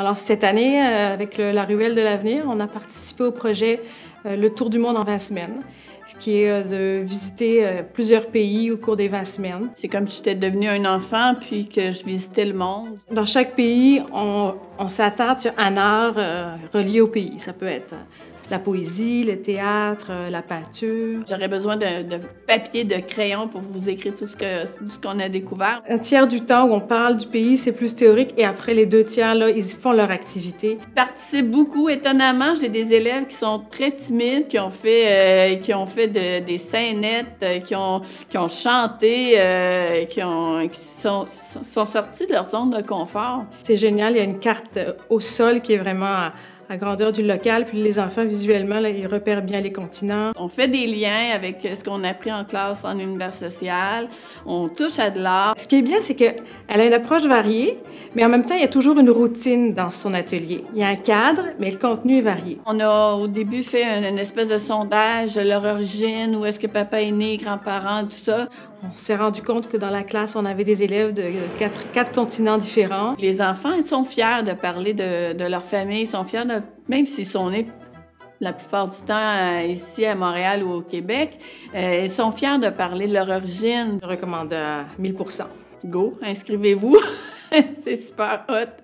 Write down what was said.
Alors cette année, avec la Ruelle de l'avenir, on a participé au projet Le Tour du monde en 20 semaines, ce qui est de visiter plusieurs pays au cours des 20 semaines. C'est comme si j'étais devenue un enfant puis que je visitais le monde. Dans chaque pays, on s'attarde sur un art relié au pays. Ça peut être la poésie, le théâtre, la peinture. J'aurais besoin de papier, de crayon pour vous écrire tout ce qu'on a découvert. Un tiers du temps où on parle du pays, c'est plus théorique, et après les 2 tiers, là, ils font leur activité. Je participe beaucoup. Étonnamment, j'ai des élèves qui sont très timides, qui ont fait des scénettes, qui ont chanté, qui sont sortis de leur zone de confort. C'est génial, il y a une carte au sol qui est vraiment à grandeur du local, puis les enfants, visuellement, là, ils repèrent bien les continents. On fait des liens avec ce qu'on a appris en classe en univers social. On touche à de l'art. Ce qui est bien, c'est qu'elle a une approche variée, mais en même temps, il y a toujours une routine dans son atelier. Il y a un cadre, mais le contenu est varié. On a au début fait une espèce de sondage de leur origine, où est-ce que papa est né, grands-parents, tout ça. On s'est rendu compte que dans la classe, on avait des élèves de quatre continents différents. Les enfants, ils sont fiers de parler de leur famille, ils sont fiers même s'ils sont nés la plupart du temps ici à Montréal ou au Québec, ils sont fiers de parler de leur origine. Je recommande à 1000 %. Go, inscrivez-vous, c'est super hot.